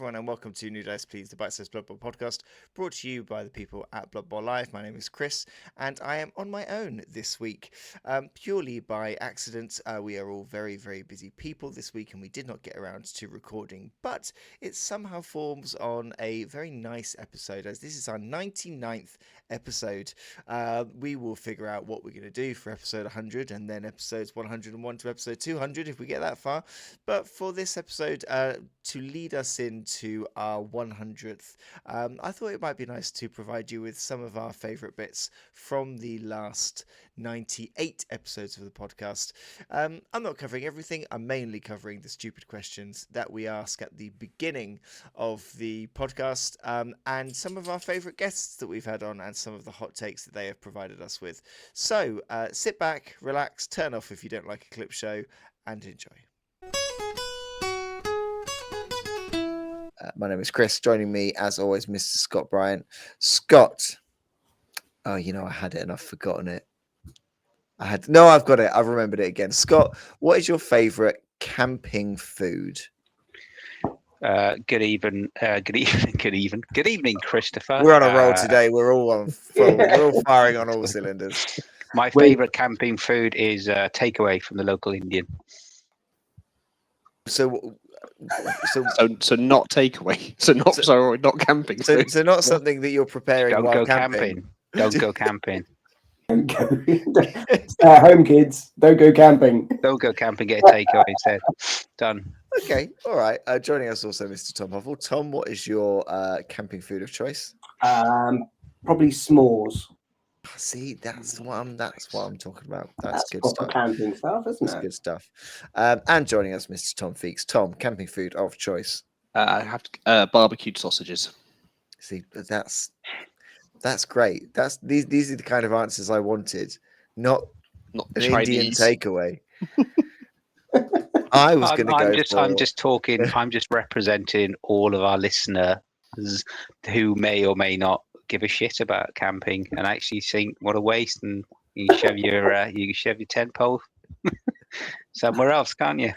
everyone, and welcome to New Dice Please, the Bite-Sized Blood Bowl podcast, brought to you by the people at Bloodbowl Live. My name is Chris, and I am on my own this week, purely by accident. We are all very, very busy people this week, and we did not get around to recording, but it somehow forms on a very nice episode, as this is our 99th episode. We will figure out what we're going to do for episode 100, and then episodes 101 to episode 200 if we get that far. But for this episode, to lead us into our 100th, I thought it might be nice to provide you with some of our favourite bits from the last 98 episodes of the podcast. I'm not covering everything. I'm mainly covering the stupid questions that we ask at the beginning of the podcast, and some of our favourite guests that we've had on, and some of the hot takes that they have provided us with. So sit back, relax, turn off if you don't like a clip show, and enjoy. My name is Chris. Joining me, as always, Mr. Scott Bryant. Scott. Oh, I had it and I've forgotten it. I've got it. I've remembered it again. Scott, what is your favourite camping food? Good evening, Christopher. We're on a roll today. We're all we're all firing on all cylinders. My favourite camping food is takeaway from the local Indian. So not takeaway. Not camping. So not something that you're preparing Don't while go camping. Don't go camping. Stay at home, kids. Don't go camping. Don't go camping. Get a takeaway instead. Done. Okay, all right. Joining us also, Mr. Tom Huffle. Tom, what is your camping food of choice? Probably s'mores. See, that's what I'm talking about. That's good stuff. Camping stuff, isn't That's it? good stuff. And joining us, Mr. Tom Feeks. Tom, camping food of choice. I have barbecued sausages. See, that's great. These are the kind of answers I wanted. Not an Indian takeaway. I was going to go. I'm just talking. I'm just representing all of our listeners who may or may not give a shit about camping and actually think what a waste, and you shove your tent pole somewhere else, can't you?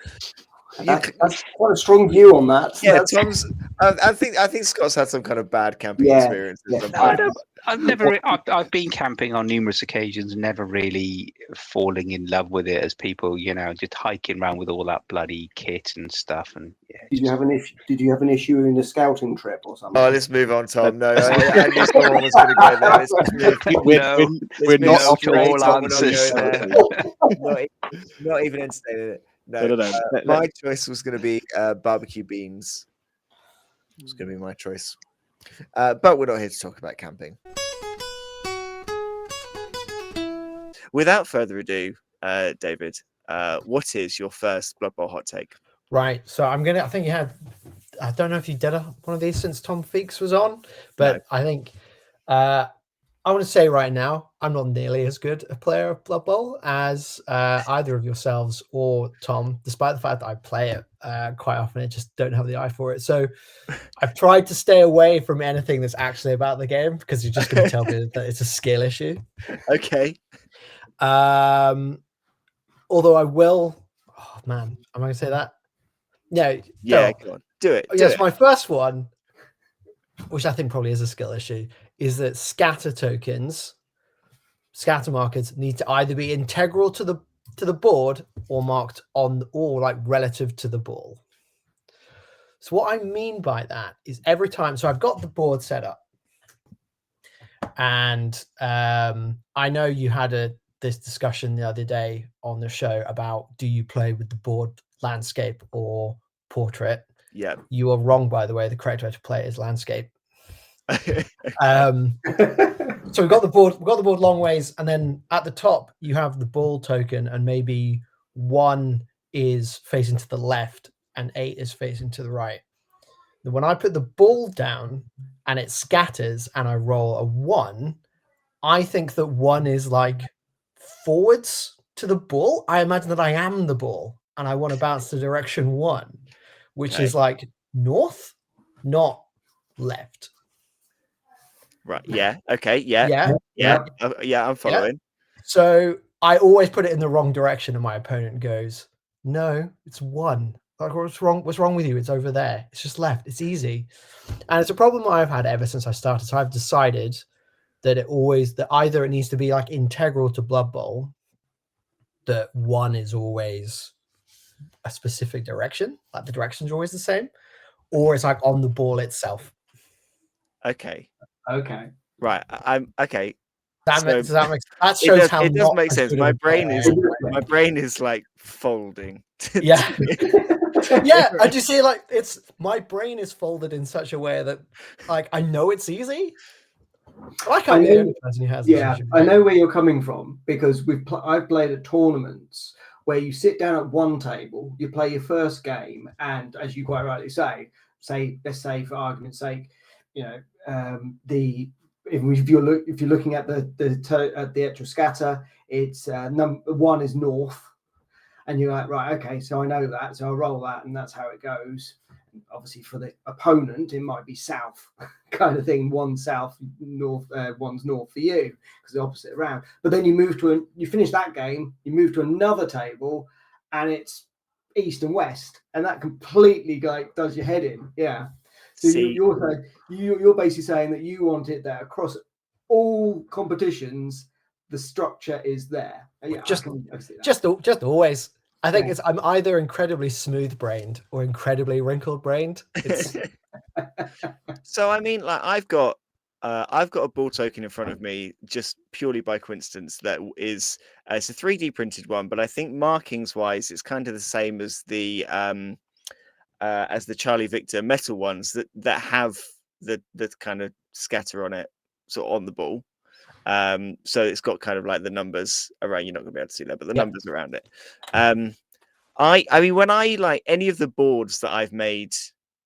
That's quite a strong view on that. Yeah, Tom's. I think Scott's had some kind of bad camping experiences. Yeah. I've been camping on numerous occasions, never really falling in love with it as people, just hiking around with all that bloody kit and stuff. And Did you have an issue in the scouting trip or something? Oh, let's move on, Tom. No, I knew someone was going to go there. We're not offering all answers. Not even entertaining it. No. My choice was going to be barbecue beans. It was going to be my choice. But we're not here to talk about camping. Without further ado, David, what is your first Blood Bowl hot take? Right. So I think you had, I don't know if you did one of these since Tom Feeks was on, but no. I think, I want to say right now, I'm not nearly as good a player of Blood Bowl as either of yourselves or Tom, despite the fact that I play it quite often. I just don't have the eye for it. So I've tried to stay away from anything that's actually about the game, because you're just going to tell me that it's a skill issue. Okay. Although I will, oh man, am I going to say that? No. Yeah, go on. Do it. Yes, my first one, which I think probably is a skill issue, is that scatter markers need to either be integral to the board or marked on, or like relative to the ball. So what I mean by that is every time, so I've got the board set up, and I know you had this discussion the other day on the show about, do you play with the board landscape or portrait? Yeah. You are wrong, by the way. The correct way to play is landscape. So we've got the board long ways, and then at the top you have the ball token, and maybe 1 is facing to the left and 8 is facing to the right. Then when I put the ball down and it scatters and I roll a 1, I think that 1 is like forwards to the ball. I imagine that I am the ball and I want to bounce to direction 1, which is like north, not left. Right. Yeah. Okay. Yeah. I'm following. So I always put it in the wrong direction, and my opponent goes, "No, it's 1." Like, what's wrong? What's wrong with you? It's over there. It's just left. It's easy. And it's a problem I've had ever since I started. So I've decided that either it needs to be like integral to Blood Bowl, that one is always a specific direction, like the direction's always the same, or it's like on the ball itself. Okay. Okay. Right. I'm okay. That It shows does, how it does not make as sense. good of a My brain is like folding. Yeah. Yeah, I just see like my brain is folded in such a way that like I know it's easy. I can't be the only person who has this Yeah, issue. I know where you're coming from because I've played at tournaments where you sit down at one table, you play your first game, and as you quite rightly say, let's say for argument's sake, you know, if you're looking at the actual scatter, it's number one is north, and you're like, right, okay, so I know that, so I'll roll that, and that's how it goes. Obviously, for the opponent, it might be south kind of thing. One's south, north, one's north for you because the opposite around. But then you finish that game, you move to another table, and it's east and west, and that completely like does your head in. Yeah. So you're basically saying that you want it there across all competitions. The structure is there. Yeah, I can see that. Just always. I think I'm either incredibly smooth brained or incredibly wrinkled brained. So I mean, like I've got a ball token in front of me just purely by coincidence that is it's a 3D printed one, but I think markings wise it's kind of the same as the Charlie Victor metal ones that have the kind of scatter on it, sort of on the ball. So it's got kind of like the numbers around. You're not gonna be able to see that, but the numbers around it. I mean, when I like any of the boards that I've made,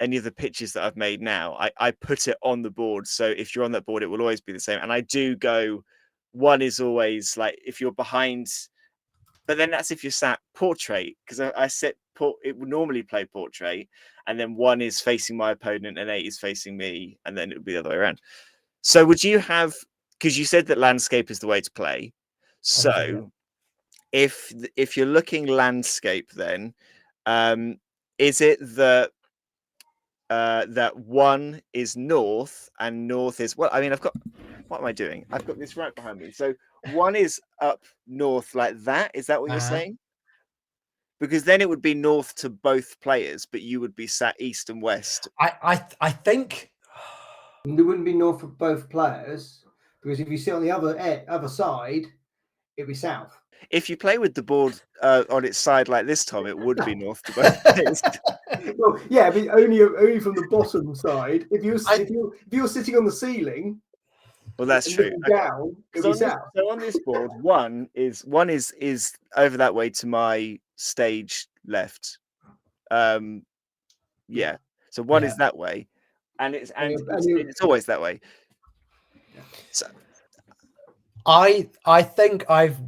any of the pitches that I've made now, I put it on the board. So if you're on that board, it will always be the same. And I do go, one is always like if you're behind, but then that's if you're sat portrait, because I set it would normally play portrait, and then one is facing my opponent and 8 is facing me, and then it would be the other way around. So would you have, because you said that landscape is the way to play. So if you're looking landscape, then is it that that one is north and north is I mean, what am I doing? I've got this right behind me. So one is up north like that. Is that what you're saying? Because then it would be north to both players, but you would be sat east and west. I think there wouldn't be north for both players because if you sit on the other side, it'd be south. If you play with the board on its side like this, Tom, it would be north to both players. Well, yeah, but only from the bottom side. If you're sitting on the ceiling, well, that's true. Down, it'll be south. So on this board, one is over that way to my stage left. Yeah. So one is that way, and it's always that way. So I think I've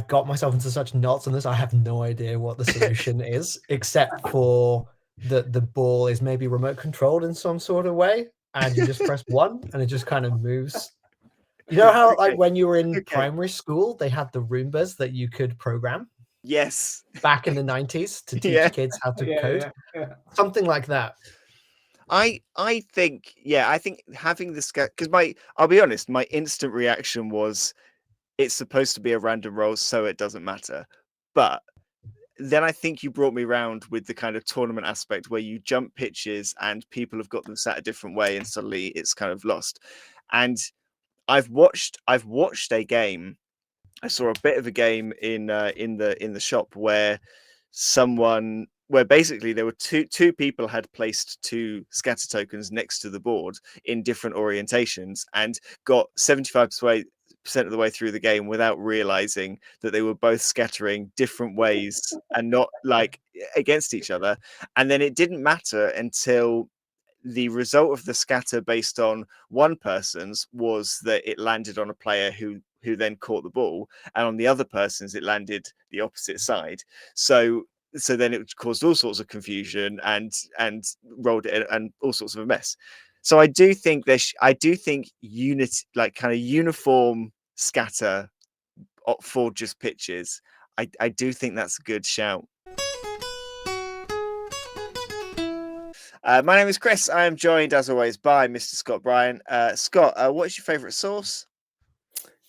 got myself into such knots on this. I have no idea what the solution is, except for the ball is maybe remote controlled in some sort of way, and you just press one and it just kind of moves. You know how like when you were in primary school, they had the Roombas that you could program? Yes. Back in the 90s to teach kids how to code. Yeah. Something like that. I think having this because I'll be honest, my instant reaction was it's supposed to be a random roll, so it doesn't matter. But then I think you brought me around with the kind of tournament aspect where you jump pitches and people have got them sat a different way and suddenly it's kind of lost. And I've watched a game. I saw a bit of a game in the shop where basically there were two people had placed 2 scatter tokens next to the board in different orientations and got 75% of the way through the game without realizing that they were both scattering different ways and not like against each other. And then it didn't matter until the result of the scatter based on one person's was that it landed on a player who then caught the ball, and on the other person's it landed the opposite side. So then it caused all sorts of confusion and rolled it and all sorts of a mess. So I do think unit, like kind of uniform scatter for just pitches. I do think that's a good shout. My name is Chris. I am joined, as always, by Mr. Scott Bryan. Scott, what's your favourite sauce?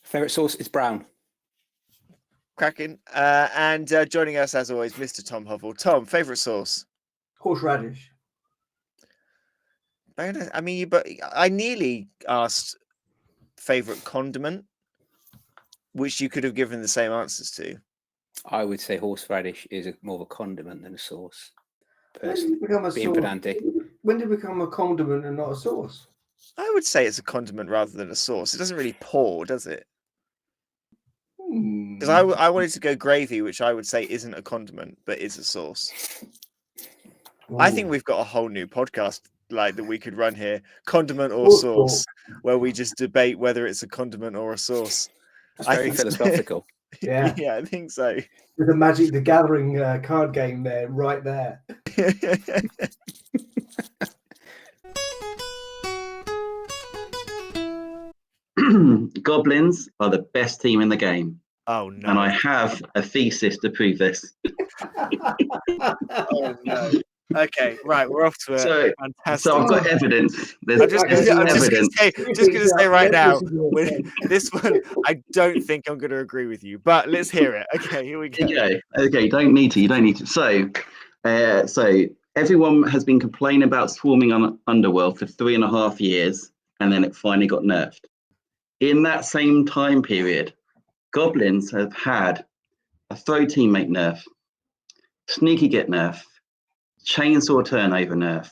Favourite sauce is brown. Cracking. And joining us, as always, Mr. Tom Hovell. Tom, favourite sauce? Horseradish. I mean, but I nearly asked favourite condiment, which you could have given the same answers to. I would say horseradish is more of a condiment than a sauce. When did Personally, it become a being sauce? pedantic. When did it become a condiment and not a sauce? I would say it's a condiment rather than a sauce. It doesn't really pour, does it? Because I wanted to go gravy, which I would say isn't a condiment, but is a sauce. I think we've got a whole new podcast like that we could run here, condiment or sauce, where we just debate whether it's a condiment or a sauce. It's very philosophical. Yeah. Yeah, I think so. With the Magic the Gathering card game there, right there. Goblins are the best team in the game. Oh no! And I have a thesis to prove this. Oh no! Okay, right, we're off to it. Fantastic. So I've got evidence. There's I'm just evidence. going to say right now, this one, I don't think I'm going to agree with you, but let's hear it. Okay, here we go. Okay, you don't need to. So everyone has been complaining about swarming on Underworld for 3.5 years, and then it finally got nerfed. In that same time period, Goblins have had a throw teammate nerf, sneaky get nerf, chainsaw turnover nerf,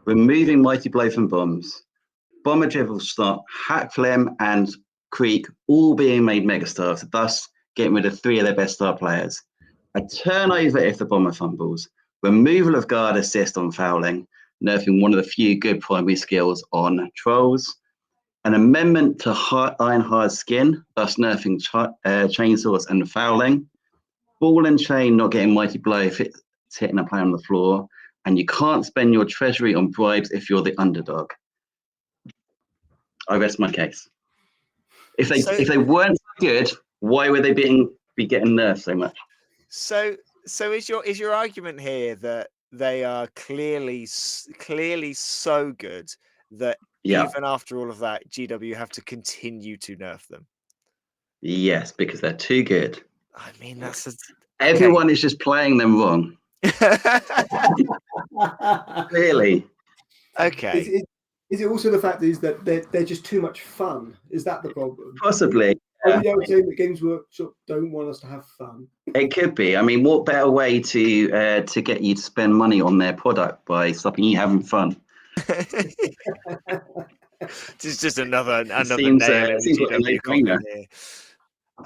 removing mighty blow from bombs, bomber drivel stop, hack phlegm, and creek all being made megastars, thus getting rid of 3 of their best star players. A turnover if the bomber fumbles, removal of guard assist on fouling, nerfing one of the few good primary skills on trolls, an amendment to iron hard skin, thus nerfing chainsaws and fouling, ball and chain not getting mighty blow if it's hitting a player on the floor, and you can't spend your treasury on bribes if you're the underdog. I rest my case. If they weren't good, why would they be getting nerfed so much? So is your argument here that they are clearly so good that even after all of that, GW have to continue to nerf them? Yes, because they're too good. I mean, everyone is just playing them wrong. Clearly. Okay. Is it also the fact that they're just too much fun? Is that the problem? Possibly. Are you saying that Games Workshop don't want us to have fun? It could be. I mean, what better way to get you to spend money on their product by stopping you having fun? It's just another nail in the GW coffin here.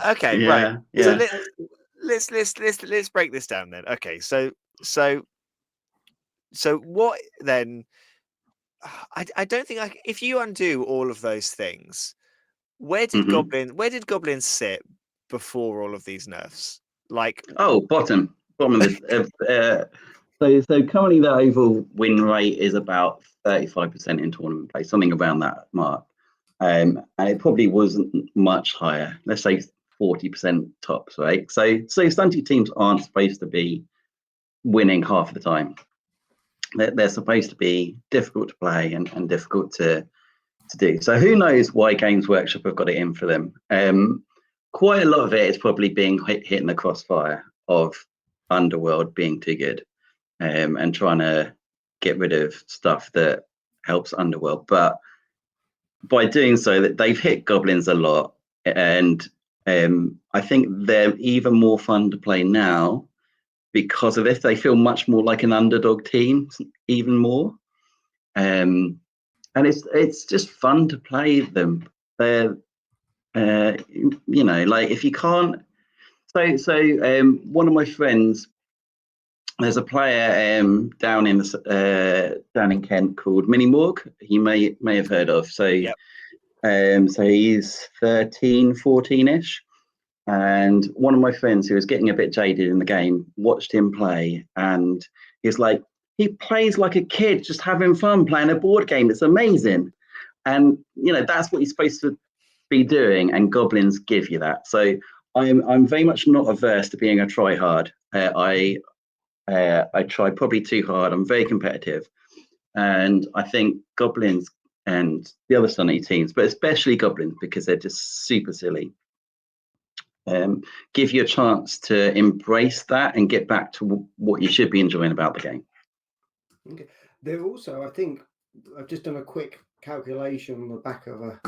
Okay, yeah, right. Yeah. So let's break this down then. Okay, so what then? I don't think if you undo all of those things, where did Goblins sit before all of these nerfs? Like, bottom of the so currently the overall win rate is about 35% in tournament play, something around that mark, and it probably wasn't much higher. Let's say 40% tops, right? So stunty teams aren't supposed to be winning half of the time. They're supposed to be difficult to play and difficult to do. So who knows why Games Workshop have got it in for them? Quite a lot of it is probably being hit in the crossfire of Underworld being too good, and trying to get rid of stuff that helps Underworld. But by doing so, that they've hit Goblins a lot, and I think they're even more fun to play now because of this. They feel much more like an underdog team, even more, and it's just fun to play them. They're like if you can't. So one of my friends, there's a player down in Kent called Mini Morg. You may have heard of. So he's 13, 14-ish. And one of my friends who was getting a bit jaded in the game watched him play, and he's like, he plays like a kid, just having fun playing a board game. It's amazing. And that's what you're supposed to be doing, and Goblins give you that. So I'm very much not averse to being a try hard. I try probably too hard. I'm very competitive, And I think goblins and the other Sunny teams, but especially goblins, because they're just super silly, give you a chance to embrace that and get back to what you should be enjoying about the game. Okay. They're also, I think, I've just done a quick calculation on the back of a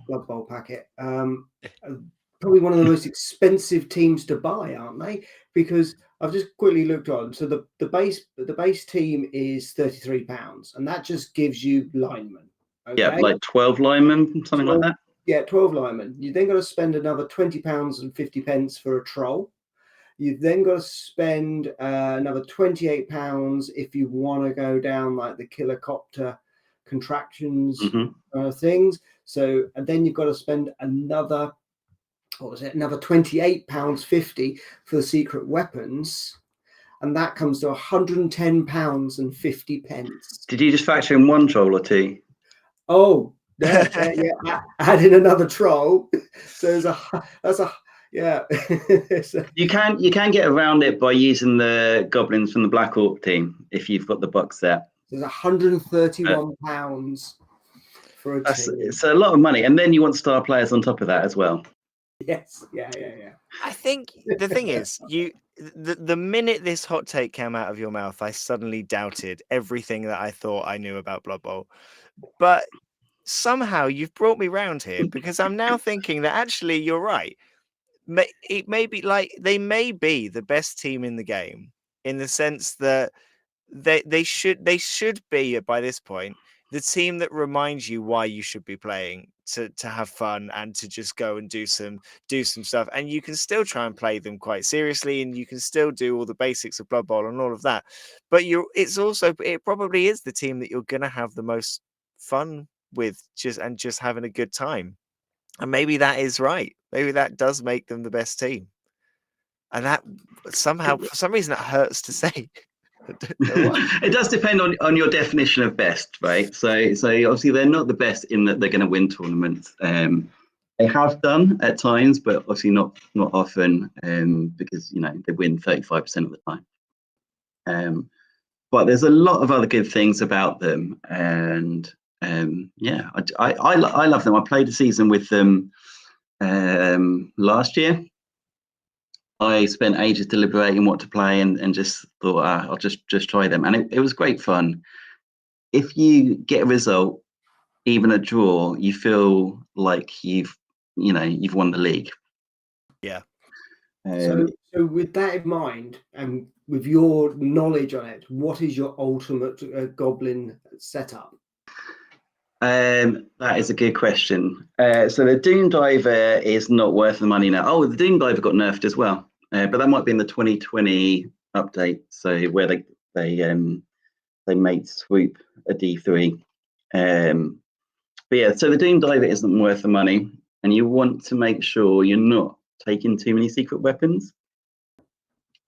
Blood Bowl packet. Probably one of the most expensive teams to buy, aren't they? Because I've just quickly looked on. So the base team is £33, and that just gives you linemen. Okay? Yeah, like 12 linemen, something like that. Yeah, 12 linemen. You then got to spend another £20.50 for a troll. You've then got to spend another £28 if you want to go down like the kilocopter contractions things. So, and then you've got to spend another £28.50 for the secret weapons, and that comes to £110.50. Did you just factor in one troll or two? Oh, yeah, add in another troll. So you can get around it by using the goblins from the Black Orc team if you've got the box set. There's £131 for a team. It's a lot of money, and then you want star players on top of that as well. Yes, yeah. I think the thing is, the minute this hot take came out of your mouth, I suddenly doubted everything that I thought I knew about Blood Bowl. But somehow you've brought me round here, because I'm now thinking that actually you're right. It may be like they may be the best team in the game, in the sense that they should be by this point the team that reminds you why you should be playing, to have fun and to just go and do some stuff, and you can still try and play them quite seriously, and you can still do all the basics of Blood Bowl and all of that. But it probably is the team that you're gonna have the most fun with, just having a good time. And maybe that is right. Maybe that does make them the best team. And that somehow, for some reason, it hurts to say. It does depend on your definition of best, right? So obviously they're not the best in that they're going to win tournaments. They have done at times, but obviously not often, because they win 35% of the time. But there's a lot of other good things about them, and I love them. I played a season with them last year. I spent ages deliberating what to play, and just thought I'll just try them, and it was great fun. If you get a result, even a draw, you feel like you've won the league. Yeah. So with that in mind, and with your knowledge on it, what is your ultimate goblin setup? That is a good question. So the Doom Diver is not worth the money now. Oh, the Doom Diver got nerfed as well, but that might be in the 2020 update. So where they made Swoop a D3. But yeah, so the Doom Diver isn't worth the money, and you want to make sure you're not taking too many secret weapons,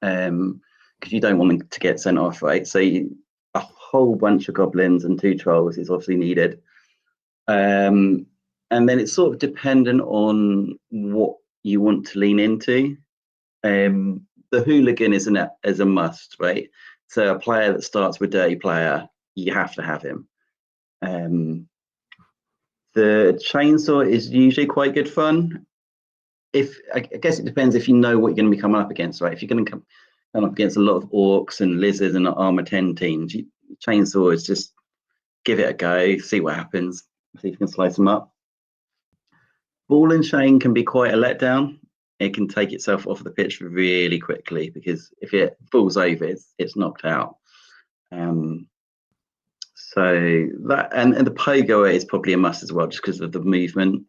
because you don't want them to get sent off, right? So a whole bunch of goblins and 2 trolls is obviously needed. And then it's sort of dependent on what you want to lean into. The hooligan is a must, right? So a player that starts with Dirty Player, you have to have him. The chainsaw is usually quite good fun. I guess it depends if you know what you're going to be coming up against, right? If you're going to come up against a lot of orcs and lizards and armor 10 teams, chainsaw is just give it a go, see what happens, see if you can slice them up. Ball and chain can be quite a letdown. It can take itself off the pitch really quickly, because if it falls over, it's knocked out. So that and the pogo is probably a must as well, just because of the movement.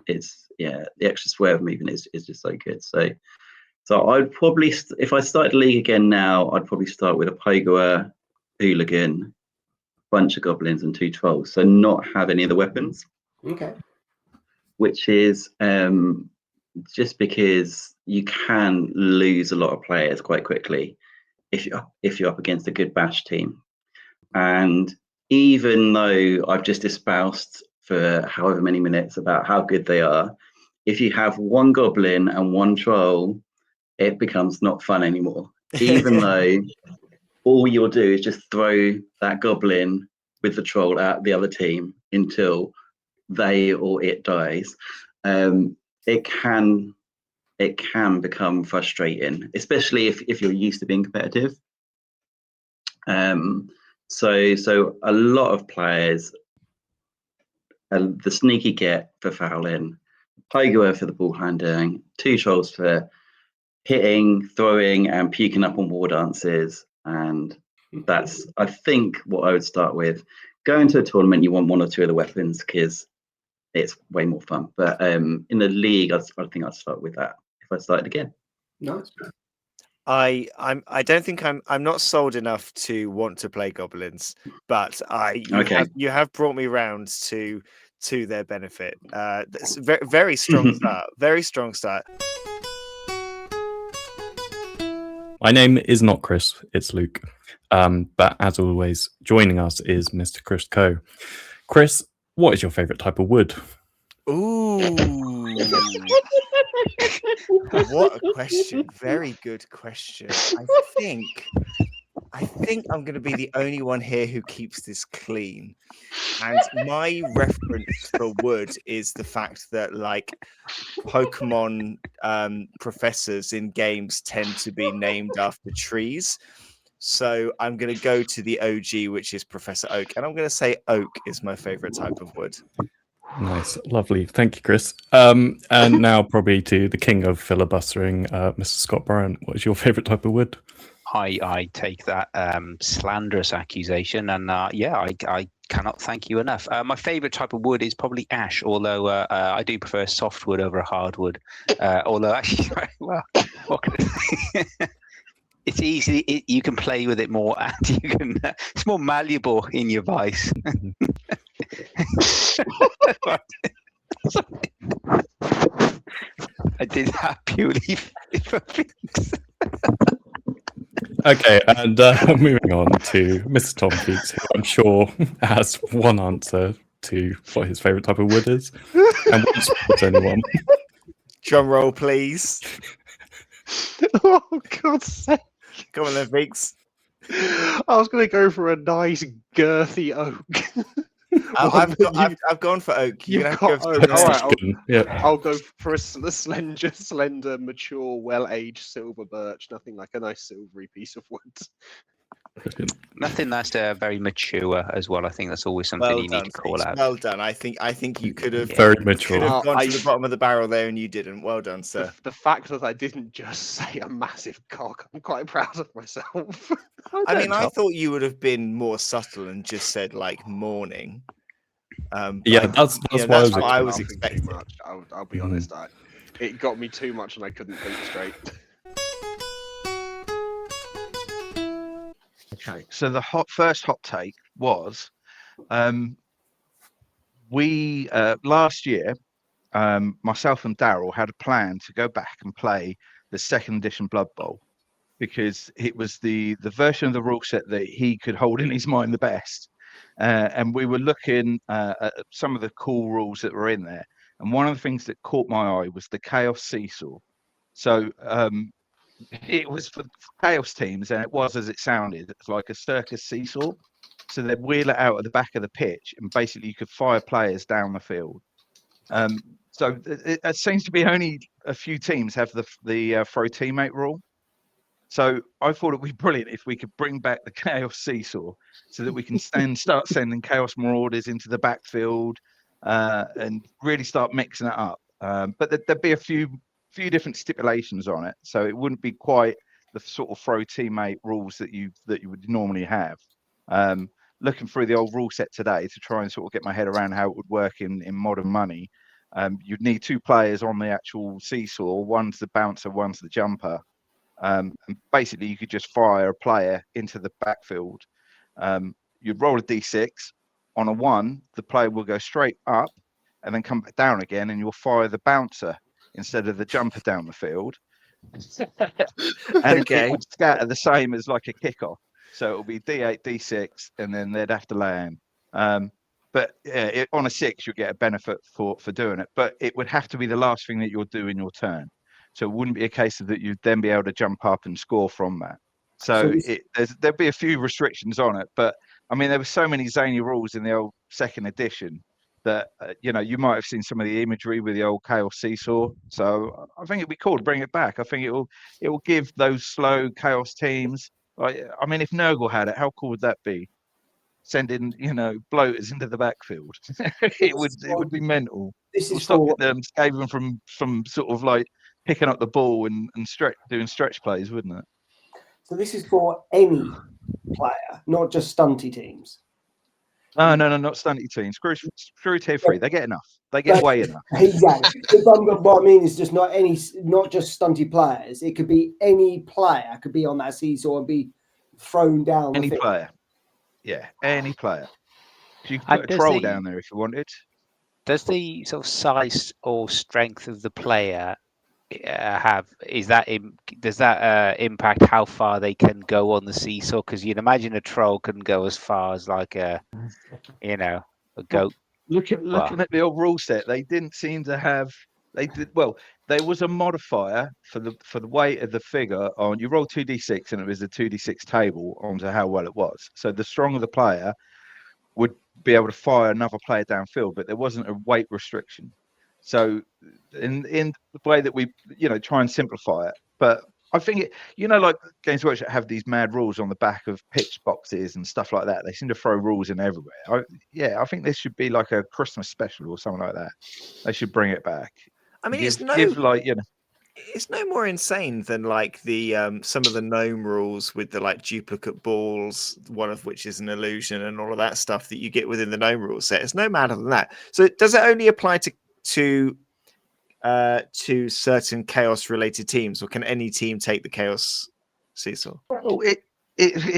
The extra swerve movement is just so good. So I'd probably, if I started the league again now, I'd probably start with a pogoer, hooligan, bunch of goblins and 2 trolls. So not have any of the weapons. Okay. Which is just because you can lose a lot of players quite quickly if you're up against a good bash team. And even though I've just espoused for however many minutes about how good they are, if you have 1 goblin and 1 troll, it becomes not fun anymore. Even though all you'll do is just throw that goblin with the troll at the other team until they or it dies, it can become frustrating, especially if you're used to being competitive. So a lot of players, the sneaky get for fouling, Tiger for the ball handling, 2 trolls for hitting, throwing, and puking up on war dances. And that's, I think, what I would start with. Going to a tournament, you want 1 or 2 of the weapons because it's way more fun. But in the league, I think I'd start with that if I started again. Nice. I don't think I'm not sold enough to want to play goblins, but you have brought me round to their benefit. That's very, very strong start. Very strong start. My name is not Chris, it's Luke. But as always, joining us is Mr. Chris Coe. Chris, what is your favourite type of wood? Ooh. What a question. Very good question. I think I'm going to be the only one here who keeps this clean. And my reference for wood is the fact that, like, Pokemon professors in games tend to be named after trees. So I'm going to go to the OG, which is Professor Oak. And I'm going to say oak is my favorite type of wood. Nice, lovely. Thank you, Chris. And now probably to the king of filibustering, Mr. Scott Bryant. What is your favourite type of wood? I take that slanderous accusation, and I cannot thank you enough. My favourite type of wood is probably ash, although I do prefer softwood over hardwood. Although actually, well, what can I say? It's easy. You can play with it more, and you can. It's more malleable in your vice. I did that purely for things. Okay, and moving on to Mr. Tom Feeks, who I'm sure has one answer to what his favourite type of wood is, and won't support anyone. Drum roll, please. Oh, God's sake. Come on then, Feeks. I was going to go for a nice girthy oak. I've gone for oak. You're You've gonna have got to oak. go All for right, Yeah. I'll go for a slender, mature, well-aged silver birch. Nothing like a nice silvery piece of wood. Nothing that's very mature as well. I think that's always something Well you done, need to call Feeks. out. Well done. I think you could have Very mature. gone to the bottom of the barrel there, and you didn't. Well done, sir. The fact that I didn't just say a massive cock, I'm quite proud of myself. I mean, I thought you would have been more subtle and just said like morning. Yeah, that's what I was expecting. Too much. I'll be honest. It got me too much, and I couldn't think straight. Okay, so the first hot take was, we last year, myself and Daryl had a plan to go back and play the 2nd edition Blood Bowl because it was the version of the rule set that he could hold in his mind the best. And we were looking at some of the cool rules that were in there. And one of the things that caught my eye was the Chaos Seesaw. So it was for Chaos teams, and it was as it sounded. It's like a circus seesaw. So they'd wheel it out at the back of the pitch, and basically you could fire players down the field. So it seems to be only a few teams have the throw teammate rule. So I thought it would be brilliant if we could bring back the Chaos Seesaw so that we can start sending Chaos Marauders into the backfield and really start mixing it up. But there'd be a few different stipulations on it, so it wouldn't be quite the sort of throw teammate rules that you would normally have. Looking through the old rule set today to try and sort of get my head around how it would work in modern money, you'd need 2 players on the actual seesaw. One's the bouncer, one's the jumper. And basically, you could just fire a player into the backfield. You'd roll a d6. On a 1, the player will go straight up and then come back down again, and you'll fire the bouncer instead of the jumper down the field. And it would scatter the same as like a kickoff. So it'll be d8, d6, and then they'd have to land. But on a 6, you'll get a benefit for doing it. But it would have to be the last thing that you'll do in your turn. So it wouldn't be a case of that you'd then be able to jump up and score from that. So there'd be a few restrictions on it. But I mean, there were so many zany rules in the old second edition that you might have seen some of the imagery with the old Chaos Seesaw. So I think it'd be cool to bring it back. I think it will give those slow Chaos teams. Like, I mean, if Nurgle had it, how cool would that be? Sending bloaters into the backfield. it would be mental. This is Stop for Skaven from sort of like picking up the ball and doing stretch plays, wouldn't it? so this is for any player, not just stunty teams. No, not stunty teams. Screw tier 3. They get enough. They get way enough. Exactly. What I mean is just not just stunty players. It could be any player could be on that seesaw and be thrown down. Any player. Yeah, any player. You could put a troll down there if you wanted. Does the sort of size or strength of the player does that impact how far they can go on the seesaw? Because you'd imagine a troll can go as far as like a goat. Looking at the old rule set, they didn't seem to have. They did well. There was a modifier for the weight of the figure on. You roll 2d6, and it was a 2d6 table onto how well it was. So the stronger the player would be able to fire another player downfield, but there wasn't a weight restriction. So in the way that we try and simplify it, but I think like Games Workshop have these mad rules on the back of pitch boxes and stuff like that. They seem to throw rules in everywhere. I think this should be like a Christmas special or something like that. They should bring it back. I mean, it's no more insane than like the some of the gnome rules with the like duplicate balls, one of which is an illusion, and all of that stuff that you get within the gnome rule set. It's no madder than that. So does it only apply to certain chaos related teams, or can any team take the chaos seesaw? Well, it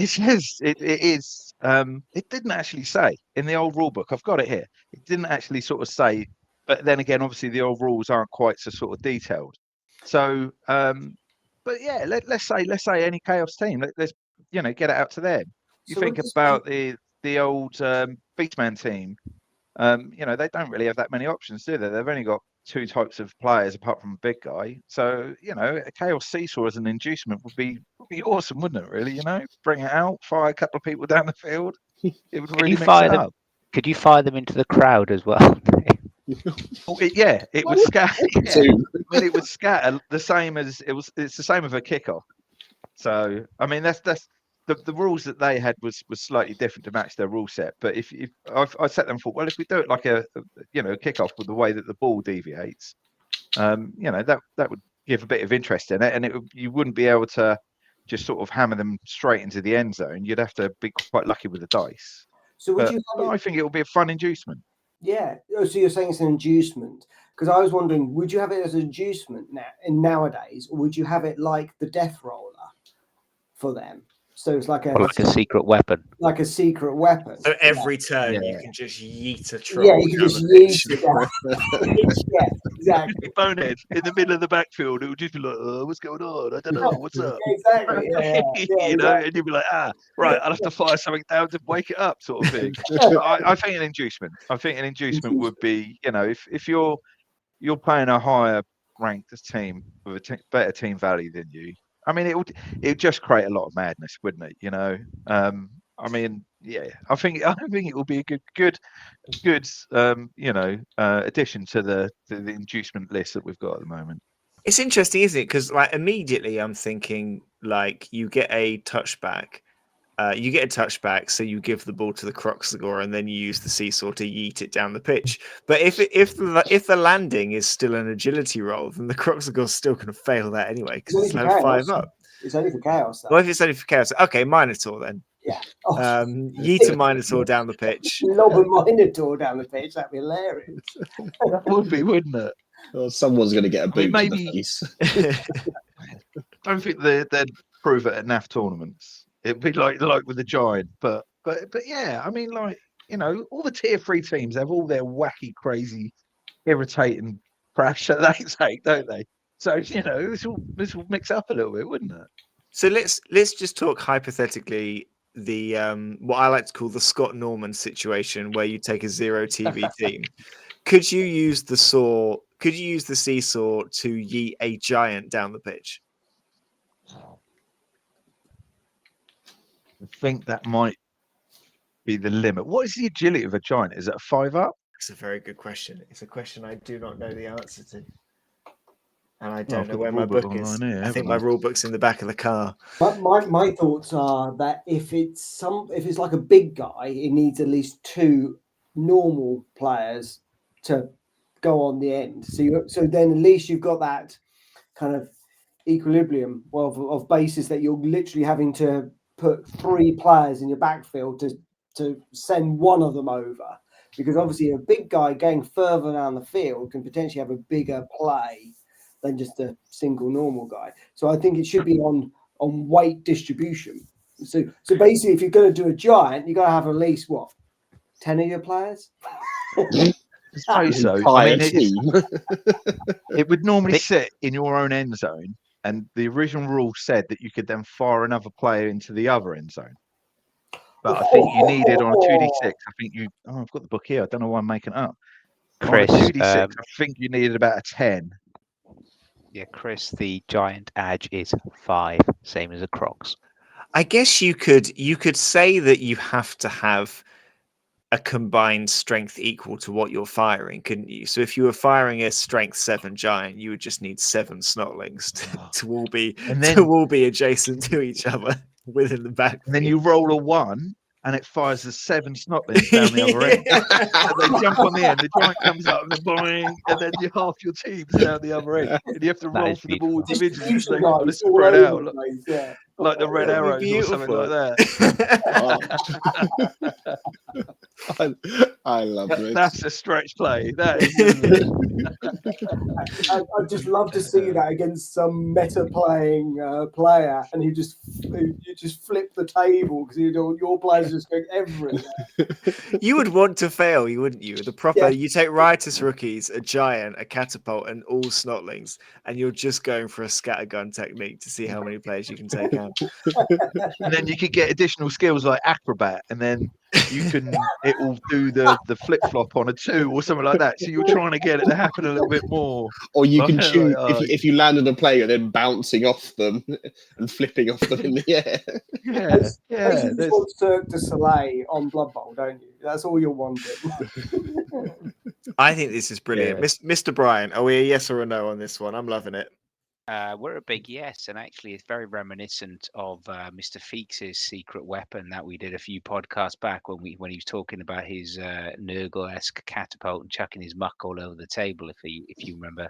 says it is. It didn't actually say in the old rule book. I've got it here. It didn't actually sort of say. But then again, obviously the old rules aren't quite so sort of detailed. So, but yeah, let's say any chaos team. Let's get it out to them. You think about the old Beastman team. They don't really have that many options, do they? They've only got 2 types of players apart from a big guy. So, a chaos seesaw as an inducement would be awesome, wouldn't it? Really, bring it out, fire a couple of people down the field. It would really mix it up. Could you fire them into the crowd as well? It would scatter. It would scatter the same as it's the same as a kickoff. So I mean that's the rules that they had was slightly different to match their rule set. But if I set them for, well, if we do it like a kickoff with the way that the ball deviates, that would give a bit of interest in it, and you wouldn't be able to just sort of hammer them straight into the end zone. You'd have to be quite lucky with the dice. So I think it will be a fun inducement. Yeah. Oh, so you're saying it's an inducement? Because I was wondering, would you have it as an inducement nowadays, or would you have it like the Death Roller for them? So it's like a secret weapon. Like a secret weapon. So every turn you can just yeet a troll. Yeah, you can just yeet it down. Yeah, exactly. Bonehead in the middle of the backfield, it would just be like, "Oh, what's going on? I don't know. What's up?" Exactly. Yeah, and you'd be like, right, I'll have to fire something down to wake it up, sort of thing. I think an inducement. I think an inducement would be, if you're playing a higher ranked team with a better team value than you. I mean, it would just create a lot of madness, wouldn't it? I mean, yeah, I think it will be a good addition to the inducement list that we've got at the moment. It's interesting, isn't it? Because like immediately I'm thinking like you get a touchback. So you give the ball to the Croxagore, and then you use the seesaw to yeet it down the pitch. But if the landing is still an agility roll, then the Croxagore's still going to fail that anyway because it's level 5 up. It's only for chaos. Though. Well, if it's only for chaos, okay, Minotaur then. Yeah. Yeet a Minotaur down the pitch. Lob a Minotaur down the pitch. That'd be hilarious. That would be, wouldn't it? Well, someone's going to get a boot to the face. I don't think they'd prove it at NAF tournaments. It'd be like with the Giant, but yeah, I mean, like, all the tier 3 teams have all their wacky, crazy, irritating crash that they take, don't they? So this will mix up a little bit, wouldn't it? So let's just talk hypothetically the what I like to call the Scott Norman situation, where you take a 0 TV team. Could you use the seesaw to yeet a giant down the pitch? I think that might be the limit? What is the agility of a giant? Is it a 5 up? It's a very good question. It's a question I do not know the answer to. And I Well, don't I've know got where the my rule book book is. online here, I think haven't my I? rule book's in the back of the car. But my thoughts are that if it's like a big guy, it needs at least 2 normal players to go on the end. So then at least you've got that kind of equilibrium of bases that you're literally having to put 3 players in your backfield to send one of them over, because obviously a big guy going further down the field can potentially have a bigger play than just a single normal guy. So I think it should be on weight distribution. So basically, if you're going to do a giant, you got to have at least 10 of your players. I suppose so. Entire team. It would normally sit in your own end zone, and the original rule said that you could then fire another player into the other end zone. But I think you needed on a 2d6. I think you. Oh, I've got the book here. I don't know why I'm making it up. Chris, on a 2d6, I think you needed about a 10. Yeah, Chris, the giant edge is 5, same as a Crocs. I guess you could say that you have to have a combined strength equal to what you're firing, couldn't you? So if you were firing a strength 7 giant, you would just need 7 snotlings to all be adjacent to each other within the back. And then you roll a 1, and it fires the 7 snotlings down the other end. And they jump on the end. The giant comes up and then boing, and then half your team's down the other end. And you have to roll for them all individually. So they've got to spread out like the red arrows or something like that. I love it. That's a stretch play. That is. I'd just love to see that against some meta playing player, and you just flip the table because your players just go everywhere. You would want to fail, you wouldn't you? The proper, you take riotous rookies, a giant, a catapult, and all snotlings, and you're just going for a scattergun technique to see how many players you can take out. And then you could get additional skills like acrobat, and then it will do the flip flop on a 2 or something like that. So you're trying to get it to happen a little bit more. Or you can choose if you landed a player, then bouncing off them and flipping off them in the air. Yeah. You just want Cirque du Soleil on Blood Bowl, don't you? That's all you're wanting. I think this is brilliant. Yeah. Mr. Bryan, are we a yes or a no on this one? I'm loving it. We're a big yes, and actually it's very reminiscent of Mr. Feeks' secret weapon that we did a few podcasts back when he was talking about his Nurgle-esque catapult and chucking his muck all over the table, if you remember.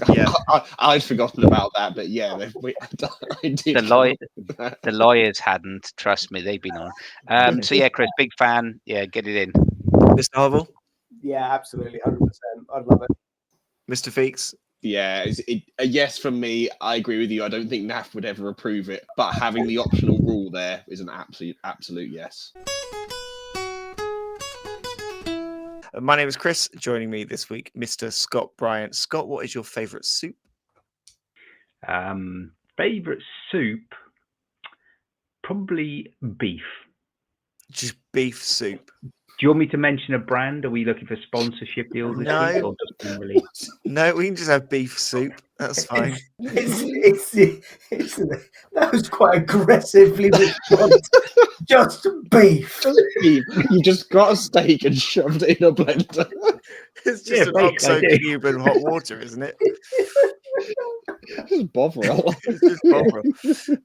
Yeah, I'd forgotten about that, but yeah, I did. The lawyers hadn't. Trust me, they've been on. So yeah, Chris, big fan. Yeah, get it in. Mr. Hovell? Yeah, absolutely, 100%. I'd love it. Mr. Feeks? Yeah, a yes from me. I agree with you. I don't think NAF would ever approve it, but having the optional rule there is an absolute yes. My name is Chris. Joining me this week, Mr. Scott Bryant. Scott, what is your favourite soup? Favourite soup? Probably beef. Just beef soup. Do you want me to mention a brand? Are we looking for sponsorship deals this week, or just being released? No, we can just have beef soup. That's fine. That was quite aggressively response. Just beef. You just got a steak and shoved it in a blender. It's just an oxo cube and hot water, isn't it? Just Bovril. It's just Bovril.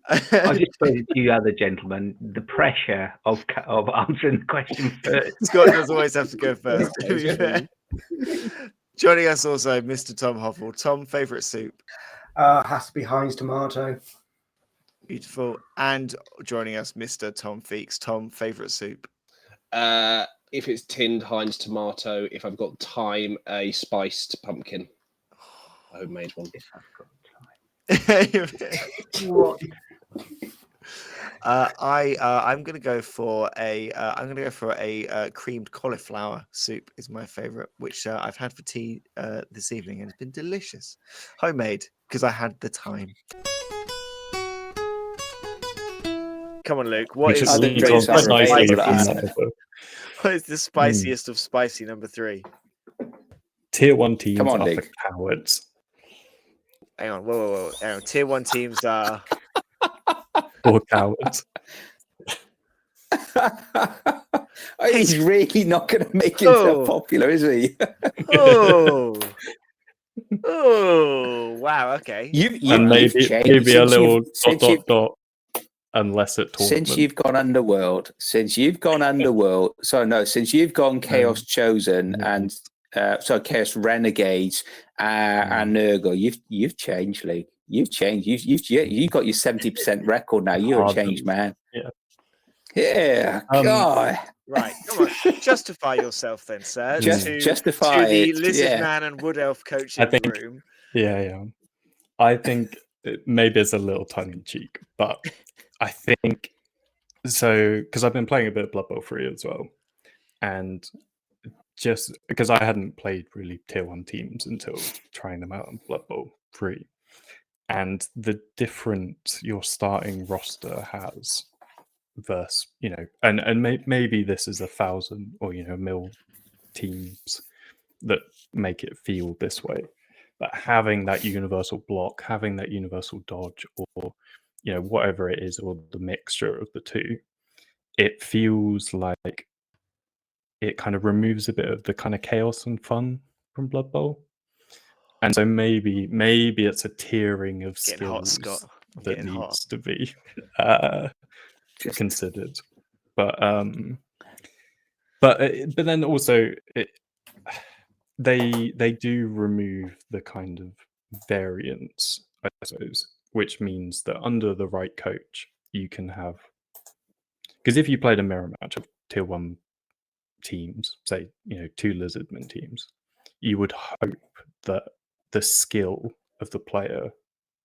I just put it to you other gentlemen, the pressure of answering the question first. Scott does always have to go first, to be fair. Joining us also, Mr. Tom Hoffel. Tom, favourite soup? Has to be Heinz tomato. Beautiful. And joining us, Mr. Tom Feeks. Tom, favourite soup? If it's tinned Heinz tomato, if I've got time, a spiced pumpkin. A homemade one. If I've got time. What? I'm gonna go for a creamed cauliflower soup is my favourite, which I've had for tea this evening, and it's been delicious. Homemade because I had the time. Come on, Luke. What is the spiciest of spicy number 3? Tier 1 teams Come on, are Luke. for cowards. Hang on, whoa. Hang on. Tier 1 teams are For cowards. He's really not going to make himself Oh. popular, is he? Oh. Oh, wow. Okay. You've And maybe changed a since little since dot you've dot dot unless at tournament. since you've gone underworld. Since you've gone underworld. Sorry, no. Since you've gone Chaos Chosen and Chaos Renegades and Nurgle, you've changed, Lee. You've changed. You've got your 70% record now. You're a changed man. Yeah. Yeah. God. Right, come on, justify yourself then, sir. Justify to the it, lizard yeah. man and wood elf coach I in think- the room. Yeah. I think maybe it's a little tongue in cheek, but I think so because I've been playing a bit of Blood Bowl 3 as well, and just because I hadn't played really tier 1 teams until trying them out on Blood Bowl 3, and the difference your starting roster has versus and maybe this is 1,000 or mil teams that make it feel this way, but having that universal block, having that universal dodge, or whatever it is, or the mixture of the two, it feels like it kind of removes a bit of the kind of chaos and fun from Blood Bowl. And so maybe it's a tiering of Getting hot, skills Scott. that Getting hot. needs to be considered. But then also they do remove the kind of variance, I suppose, which means that under the right coach you can have, because if you played a mirror match of tier 1 teams, say 2 lizardmen teams, you would hope that the skill of the player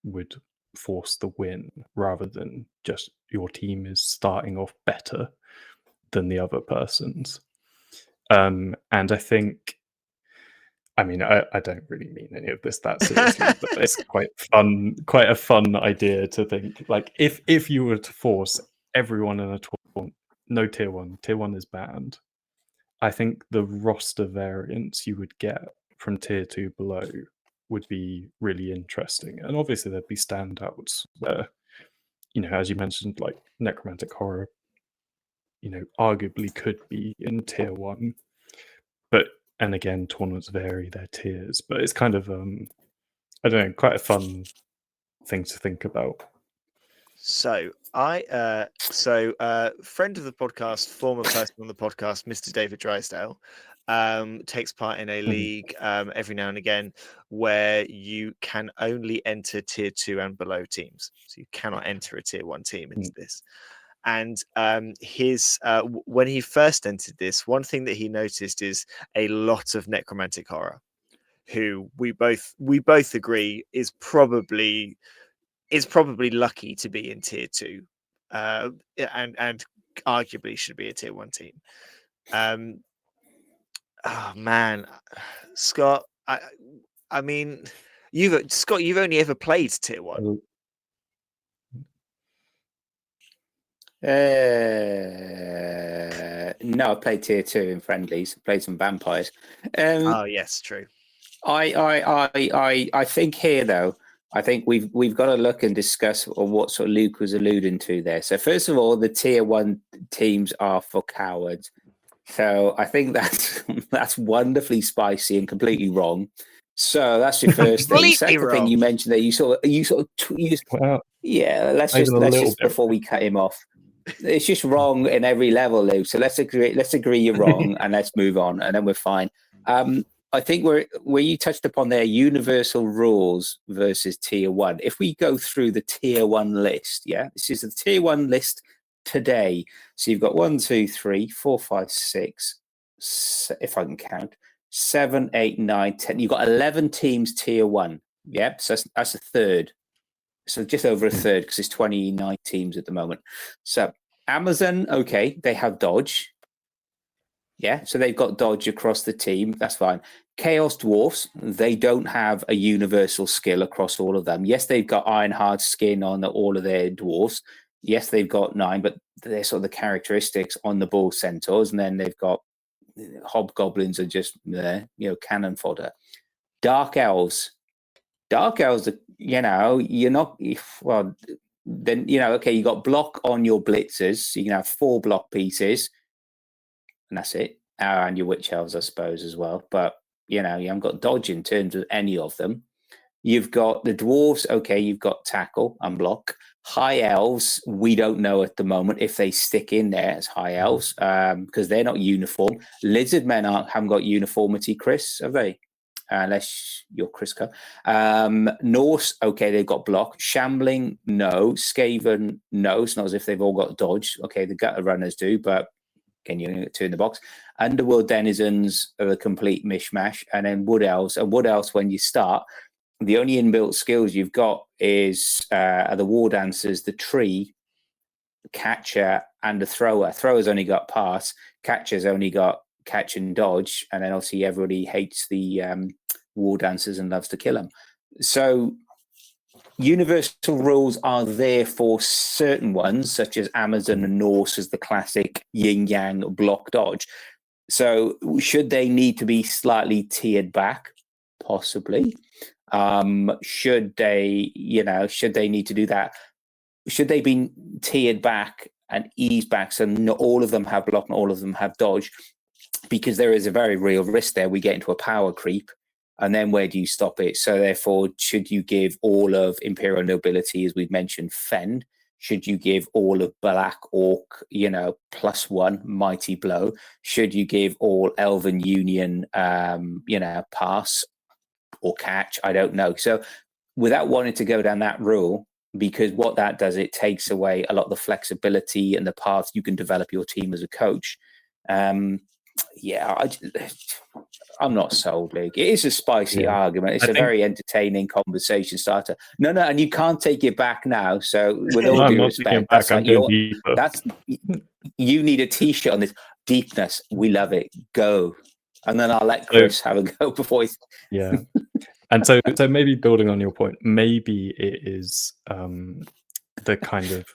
would force the win rather than just your team is starting off better than the other person's. And I think, I mean, I don't really mean any of this that seriously, but it's quite a fun idea to think, like, if you were to force everyone in a tournament, no tier 1 is banned, I think the roster variance you would get from tier 2 below would be really interesting. And obviously there'd be standouts where, as you mentioned, like Necromantic Horror, arguably could be in tier 1. But, and again, tournaments vary their tiers, but it's kind of, I don't know, quite a fun thing to think about. So friend of the podcast, former person on the podcast, Mr. David Drysdale, takes part in a league every now and again where you can only enter tier 2 and below teams. So you cannot enter a tier 1 team into this. And when he first entered this, one thing that he noticed is a lot of Necromantic Horror, who we both agree is probably lucky to be in tier 2, and arguably should be a tier 1 team. Oh man, Scott, I mean, you've only ever played tier 1. No, I played tier 2 in friendlies. Played some vampires. Oh yes, true. I think here though, I think we've got to look and discuss what sort of Luke was alluding to there. So first of all, the tier 1 teams are for cowards. So I think that's wonderfully spicy and completely wrong. So that's your first thing. Second thing you mentioned there, let's just before we cut him off. It's just wrong in every level, Luke. So let's agree you're wrong and let's move on, and then we're fine. I think where you touched upon their universal rules versus tier 1. If we go through the tier 1 list, this is the tier 1 list today. So you've got 1, 2, 3, 4, 5, 6, if I can count, 7, 8, 9, 10. You've got 11 teams tier 1. Yeah, so that's a third. So just over a third, because it's 29 teams at the moment. So Amazon, okay, they have dodge. Yeah, so they've got dodge across the team. That's fine. Chaos Dwarfs, they don't have a universal skill across all of them. Yes, they've got iron hard skin on all of their dwarfs. Yes, they've got 9, but they're sort of the characteristics on the bull centaurs. And then they've got hobgoblins are just there, cannon fodder. Dark elves. Dark elves, you're not, well, then okay, you got block on your blitzers, so you can have 4 block pieces, and that's it. And your witch elves, I suppose, as well. But you haven't got dodge in terms of any of them. You've got the dwarves. Okay, you've got tackle and block. High elves, we don't know at the moment if they stick in there as high elves because they're not uniform. Lizard men haven't got uniformity, Chris, have they? Unless you're Chris Coe. Norse, okay, they've got block. Shambling, no. Skaven, no. It's not as if they've all got dodge. Okay, the gutter runners do, but can you turn the box? Underworld denizens are a complete mishmash. And then wood elves. And wood elves, when you start, the only inbuilt skills you've got are the war dancers, the tree, catcher, and the thrower. Thrower's only got pass. Catcher's only got catch and dodge. And then obviously everybody hates the war dancers and loves to kill them. So universal rules are there for certain ones, such as Amazon and Norse as the classic yin-yang block dodge. So should they need to be slightly tiered back? Possibly. Should they need to do that? Should they be tiered back and ease back so not all of them have block and all of them have dodge? Because there is a very real risk there. We get into a power creep, and then where do you stop it? So therefore, should you give all of Imperial Nobility, as we've mentioned, fend? Should you give all of Black Orc, +1 mighty blow? Should you give all Elven Union, pass or catch? I don't know. So without wanting to go down that rule, because what that does, it takes away a lot of the flexibility and the path you can develop your team as a coach. I'm not sold, Luke. It is a spicy argument. It's a very entertaining conversation starter. No, and you can't take it back now. So with all due respect, you need a T-shirt on this. Deepness, we love it. Go. And then I'll let Chris have a go before he's... Yeah. And so maybe building on your point, maybe it is the kind of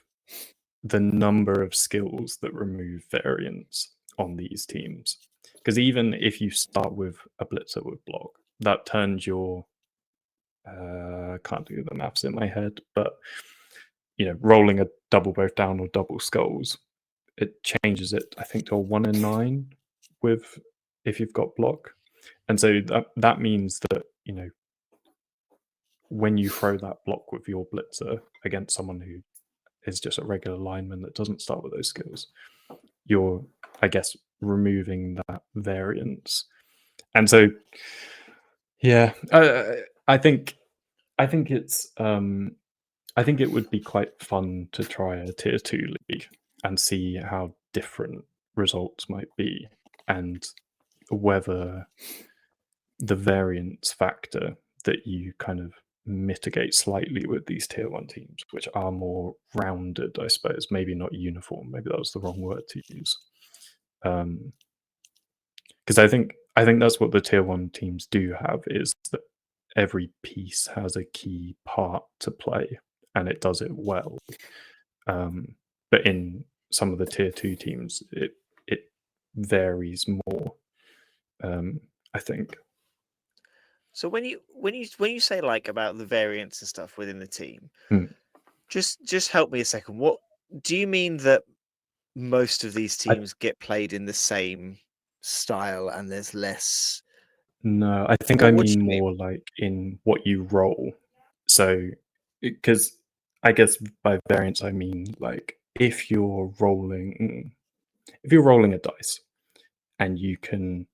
the number of skills that remove variance on these teams. Because even if you start with a blitzer with block, that turns your can't do the maths in my head, but rolling a double both down or double skulls, it changes it, I think, to a 1 in 9 with if you've got block. And so that means that when you throw that block with your blitzer against someone who is just a regular lineman that doesn't start with those skills, you're, I guess, removing that variance. And so I think it's I think it would be quite fun to try a tier 2 league and see how different results might be, and whether the variance factor that you kind of mitigate slightly with these tier 1 teams, which are more rounded, I suppose, maybe not uniform, maybe that was the wrong word to use, because I think that's what the tier 1 teams do have, is that every piece has a key part to play and it does it well, but in some of the tier 2 teams it varies more, I think. So when you say like about the variance and stuff within the team, just help me a second. What do you mean that most of these teams get played in the same style and there's less? No, I think I mean more like in what you roll. So, because I guess by variance I mean like if you're rolling a dice and you can,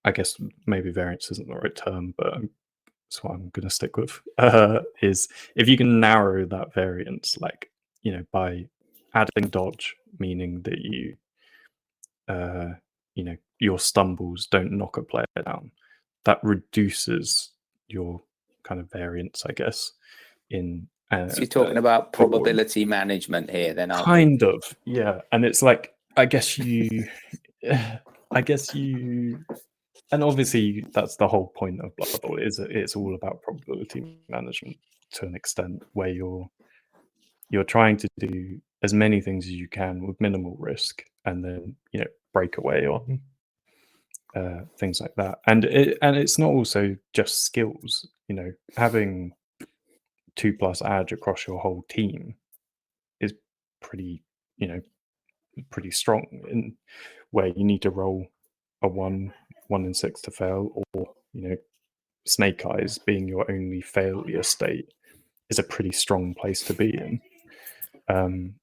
I guess maybe variance isn't the right term, but that's what I'm going to stick with, is if you can narrow that variance, like, by adding dodge, meaning that your stumbles don't knock a player down, that reduces your kind of variance, I guess, in... so you're talking about probability management here, then, aren't kind of, yeah. And it's like, I guess you... And obviously, that's the whole point of Bloodbowl, is that it's all about probability management to an extent, where you're trying to do as many things as you can with minimal risk, and then break away on things like that. And it's not also just skills. Having 2+ edge across your whole team pretty, pretty strong, in where you need to roll a 1 in 6 to fail, or snake eyes being your only failure state is a pretty strong place to be in,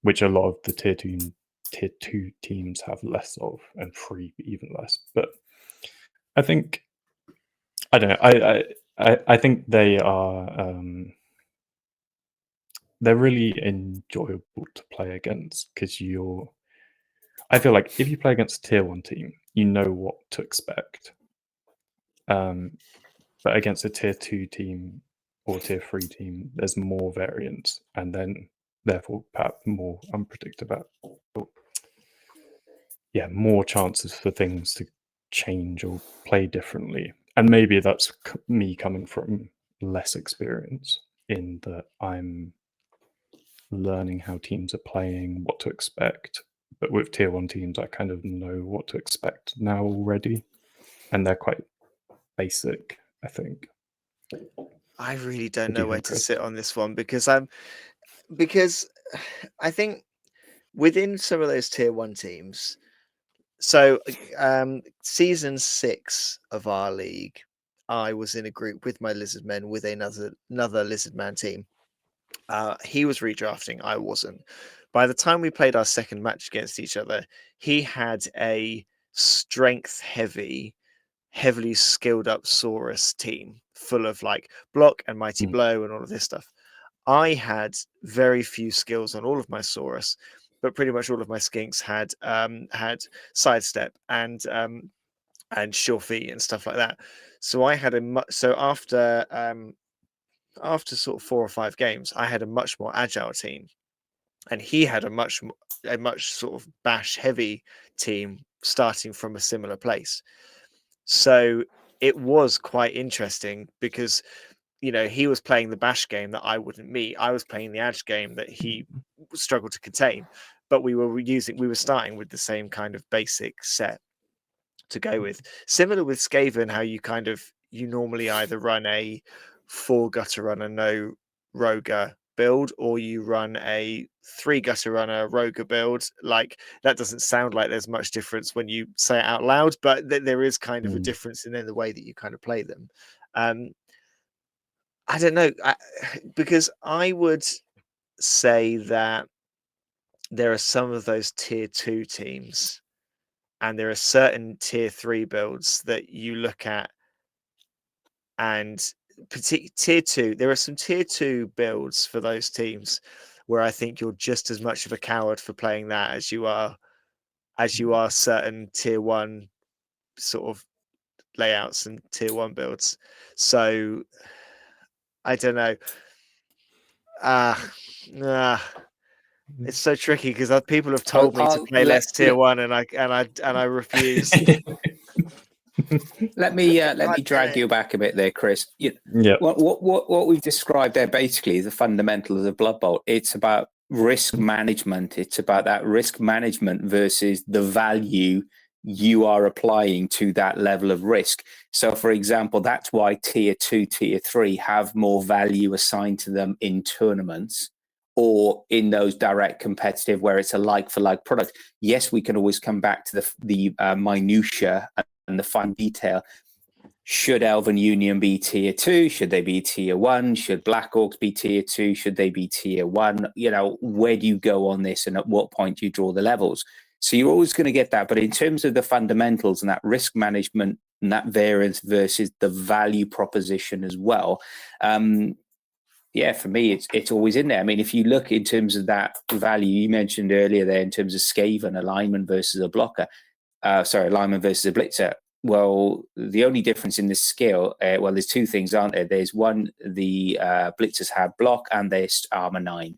which a lot of the tier 2 teams have less of, and 3 even less. But I think, I don't know, I think they are they're really enjoyable to play against, because I feel like if you play against a tier 1 team, you know what to expect. But against a tier 2 team or tier 3 team, there's more variance, and then therefore perhaps more unpredictable. Yeah, more chances for things to change or play differently. And maybe that's me coming from less experience, in that I'm learning how teams are playing, what to expect. But with tier 1 teams, I kind of know what to expect now already, and they're quite basic, I think. I really don't What do know you where think, to Chris? sit on this one, because I think within some of those tier 1 teams, so season 6 of our league, I was in a group with my lizard men with another lizard man team. He was redrafting, I wasn't. By the time we played our second match against each other, he had a strength heavily skilled up Saurus team full of like block and mighty blow and all of this stuff. I had very few skills on all of my Saurus, but pretty much all of my skinks had sidestep and sure feet and stuff like that. So I had after sort of 4 or 5 games, I had a much more agile team, and he had a much sort of bash heavy team starting from a similar place. So it was quite interesting, because he was playing the bash game that I wouldn't meet. I was playing the edge game that he struggled to contain, but we were starting with the same kind of basic set to go with. Similar with Skaven, how you normally either run a 4 gutter runner, no roger build, or you run a 3 gutter runner roger build. Like, that doesn't sound like there's much difference when you say it out loud, but there is kind of a difference in the way that you kind of play them. I don't know, because I would say that there are some of those tier 2 teams, and there are certain tier 3 builds that you look at, and tier 2, there are some tier 2 builds for those teams where I think you're just as much of a coward for playing that as you are certain tier 1 sort of layouts and tier 1 builds. So I don't know. It's so tricky, because people have told me to play less tier 1, and I refuse. Let me drag you back a bit there, Chris. Yeah. What we've described there basically is the fundamentals of Blood Bowl. It's about risk management. It's about that risk management versus the value you are applying to that level of risk. So, for example, that's why tier 2, tier 3 have more value assigned to them in tournaments, or in those direct competitive where it's a like for like product. Yes, we can always come back to the minutia and the fine detail. Should Elven Union be tier 2? Should they be tier 1? Should Black Orcs be tier 2? Should they be tier 1? Where do you go on this, and at what point do you draw the levels? So you're always going to get that. But in terms of the fundamentals and that risk management and that variance versus the value proposition as well, for me, it's always in there. I mean, if you look in terms of that value you mentioned earlier there, in terms of Skaven, a lineman versus a blocker, lineman versus a blitzer. Well, the only difference in this skill, there's 2 things, aren't there? There's one, the blitzers have block and there's armor 9.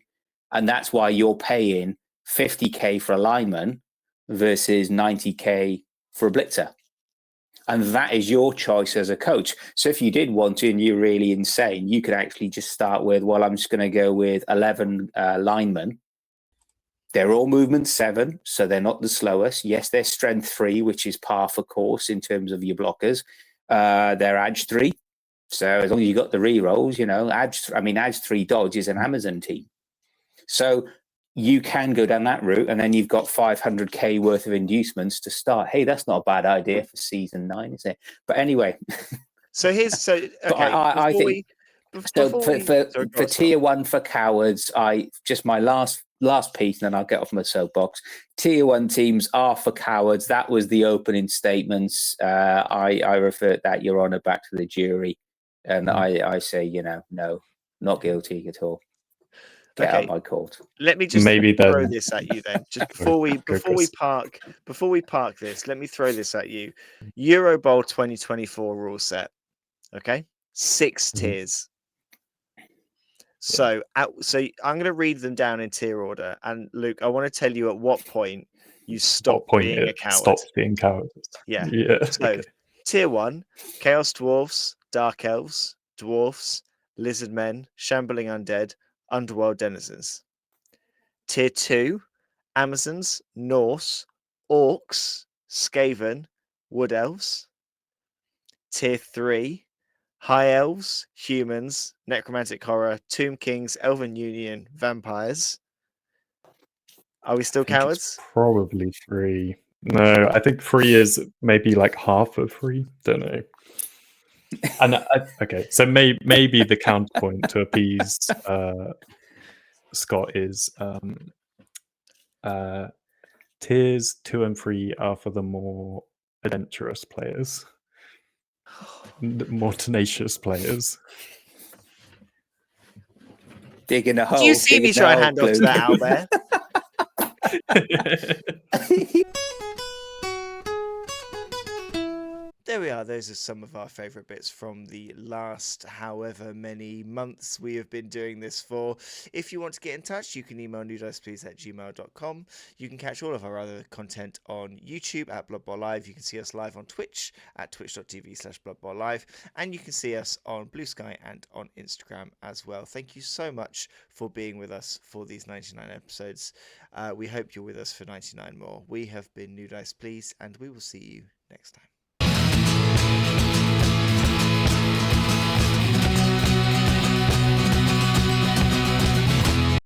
And that's why you're paying 50k for a lineman versus 90k for a blitzer. And that is your choice as a coach. So if you did want to and you're really insane, you could actually just start with, I'm just going to go with 11 linemen. They're all movement 7, so they're not the slowest. Yes, they're strength 3, which is par for course in terms of your blockers. They're edge 3. So as long as you got the re-rolls, edge 3 dodge is an Amazon team. So you can go down that route, and then you've got 500k worth of inducements to start. Hey, that's not a bad idea for season 9, is it? But anyway, So okay. I think for Sorry, tier 1 for cowards, just my last piece, and then I'll get off my soapbox. Tier 1 teams are for cowards. That was the opening statements. I refer that, Your Honour, back to the jury, and I say, no, not guilty at all. Get out my court. Let me just throw this at you then. Just before we park this, let me throw this at you. Euro Bowl 2024 rule set. Okay, 6 tiers. So I'm going to read them down in tier order. And Luke, I want to tell you at what point you stop being a coward. Stop being coward. Yeah. So Okay. tier 1, Chaos Dwarfs, Dark Elves, Dwarfs, Lizard Men, Shambling Undead, Underworld Denizens. Tier 2, Amazons, Norse, Orcs, Skaven, Wood Elves. Tier 3, High Elves, Humans, Necromantic Horror, Tomb Kings, Elven Union, Vampires. Are we still cowards? Probably 3. No, I think 3 is maybe like half of 3. Don't know. And okay, so maybe the counterpoint to appease Scott is tiers 2 and 3 are for the more adventurous players, the more tenacious players. Digging a hole. Do you see me try and hand off to that owlbear? There we are. Those are some of our favourite bits from the last however many months we have been doing this for. If you want to get in touch, you can email newdiceplease@gmail.com. You can catch all of our other content on YouTube at Bloodbowl Live. You can see us live on Twitch at twitch.tv/Bloodbowl Live. And you can see us on Blue Sky and on Instagram as well. Thank you so much for being with us for these 99 episodes. We hope you're with us for 99 more. We have been New Dice Please, and we will see you next time.